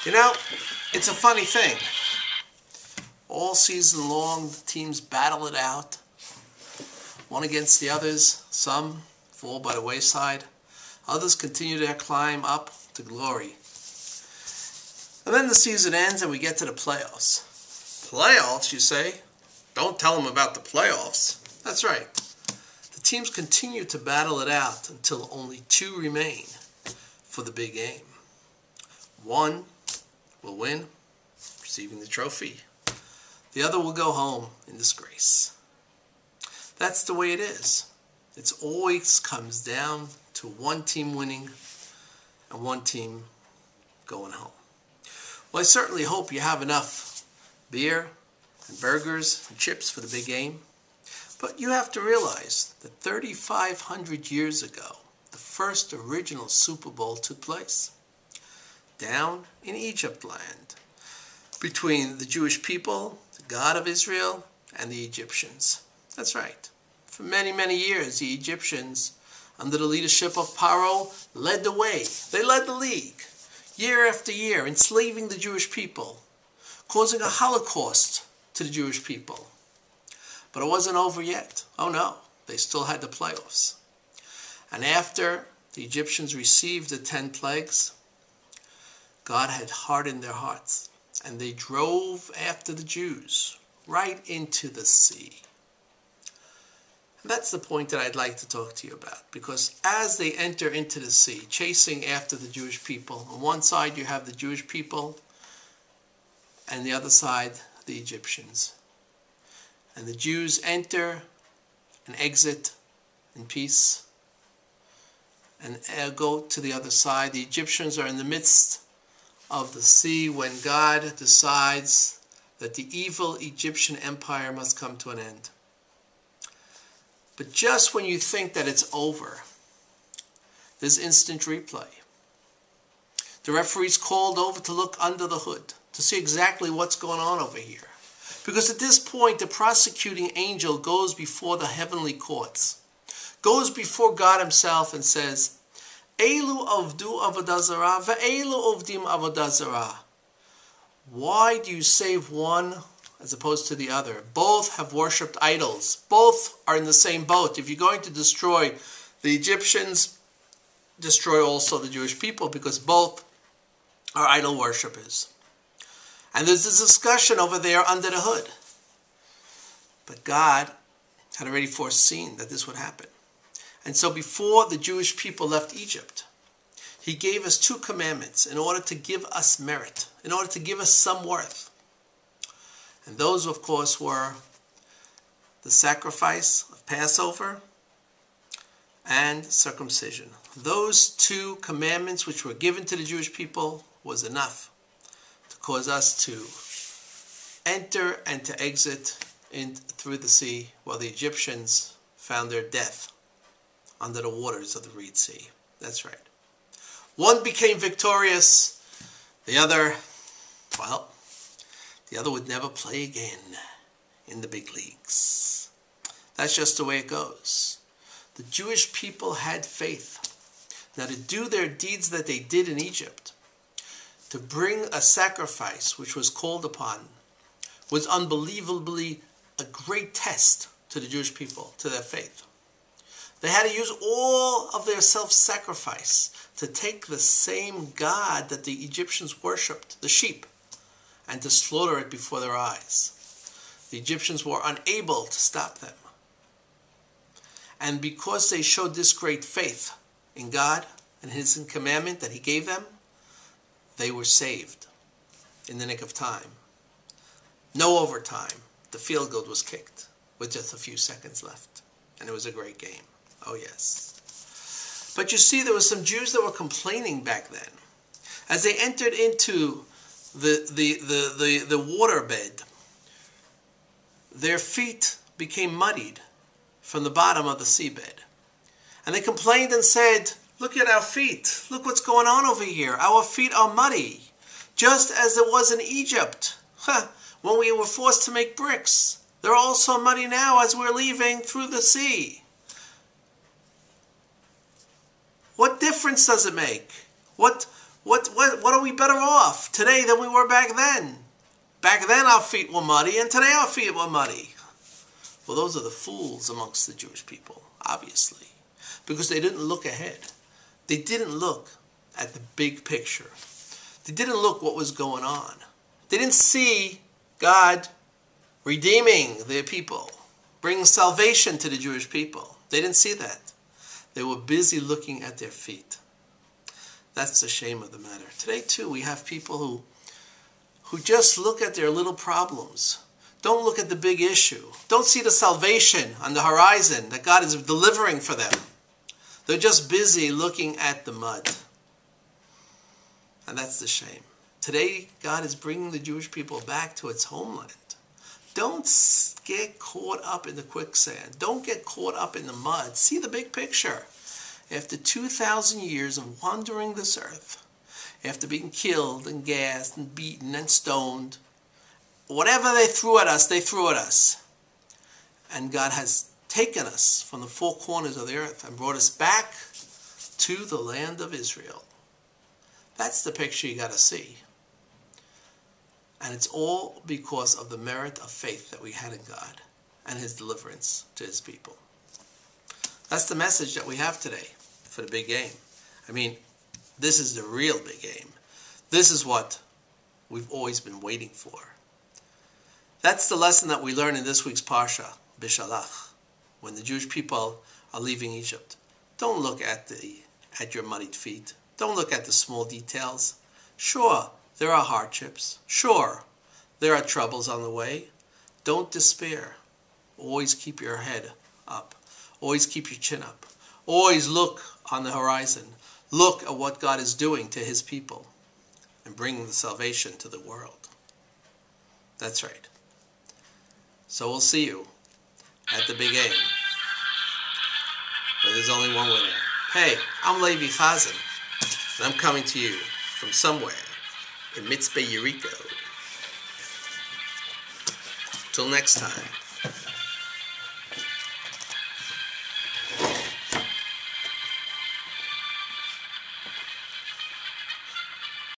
You know, it's a funny thing. All season long, the teams battle it out, one against the others. Some fall by the wayside. Others continue their climb up to glory. And then the season ends and we get to the playoffs. Playoffs, you say? Don't tell them about the playoffs. That's right. The teams continue to battle it out until only two remain for the big game. One will win, receiving the trophy. The other will go home in disgrace. That's the way it is. It always comes down to one team winning and one team going home. Well, I certainly hope you have enough beer and burgers and chips for the big game. But you have to realize that 3,500 years ago, the first original Super Bowl took place down in Egypt land between the Jewish people, the God of Israel, and the Egyptians. That's right. For many, many years, the Egyptians, under the leadership of Paro, led the way. They led the league, year after year, enslaving the Jewish people, causing a Holocaust to the Jewish people. But it wasn't over yet. Oh no, they still had the playoffs. And after the Egyptians received the 10 plagues, God had hardened their hearts, and they drove after the Jews right into the sea. And that's the point that I'd like to talk to you about, because as they enter into the sea, chasing after the Jewish people, on one side you have the Jewish people, and the other side, the Egyptians. And the Jews enter and exit in peace and go to the other side. The Egyptians are in the midst of the sea when God decides that the evil Egyptian empire must come to an end. But just when you think that it's over, there's instant replay. The referee's called over to look under the hood to see exactly what's going on over here. Because at this point, the prosecuting angel goes before the heavenly courts, goes before God himself and says, Elu avdu avodah zarah, ve'elu avdim avodah zarah. Why do you save one as opposed to the other? Both have worshipped idols. Both are in the same boat. If you're going to destroy the Egyptians, destroy also the Jewish people, because both are idol worshippers. And there's this discussion over there under the hood. But God had already foreseen that this would happen. And so before the Jewish people left Egypt, he gave us 2 commandments in order to give us merit, in order to give us some worth. And those, of course, were the sacrifice of Passover and circumcision. Those 2 commandments which were given to the Jewish people was enough to cause us to enter and to exit through the sea, while the Egyptians found their death under the waters of the Red Sea. That's right. One became victorious, the other, well, the other would never play again in the big leagues. That's just the way it goes. The Jewish people had faith. Now, to do their deeds that they did in Egypt, to bring a sacrifice which was called upon, was unbelievably a great test to the Jewish people, to their faith. They had to use all of their self-sacrifice to take the same God that the Egyptians worshipped, the sheep, and to slaughter it before their eyes. The Egyptians were unable to stop them. And because they showed this great faith in God and his commandment that he gave them, they were saved in the nick of time. No overtime. The field goal was kicked with just a few seconds left. And it was a great game. Oh yes. But you see, there were some Jews that were complaining back then. As they entered into the waterbed, their feet became muddied from the bottom of the seabed. And they complained and said, look at our feet. Look what's going on over here. Our feet are muddy, just as it was in Egypt. When we were forced to make bricks. They're also muddy now as we're leaving through the sea. What difference does it make? What What are we better off today than we were back then? Back then our feet were muddy, and today our feet were muddy. Well, those are the fools amongst the Jewish people, obviously, because they didn't look ahead. They didn't look at the big picture. They didn't look what was going on. They didn't see God redeeming their people, bringing salvation to the Jewish people. They didn't see that. They were busy looking at their feet. That's the shame of the matter. Today, too, we have people who just look at their little problems. Don't look at the big issue. Don't see the salvation on the horizon that God is delivering for them. They're just busy looking at the mud. And that's the shame. Today, God is bringing the Jewish people back to its homeland. Don't get caught up in the quicksand. Don't get caught up in the mud. See the big picture. After 2,000 years of wandering this earth, after being killed and gassed and beaten and stoned, whatever they threw at us, they threw at us. And God has taken us from the four corners of the earth and brought us back to the land of Israel. That's the picture you got to see. And it's all because of the merit of faith that we had in God and His deliverance to His people. That's the message that we have today for the big game. I mean, this is the real big game. This is what we've always been waiting for. That's the lesson that we learn in this week's Parsha Beshalach, when the Jewish people are leaving Egypt. Don't look at your muddied feet. Don't look at the small details. Sure, there are hardships. Sure, there are troubles on the way. Don't despair. Always keep your head up. Always keep your chin up. Always look on the horizon. Look at what God is doing to His people and bringing the salvation to the world. That's right. So we'll see you at the big game, where there's only one winner. Hey, I'm Levi Chazan, and I'm coming to you from somewhere in Mitzpe Yeriko. Till next time.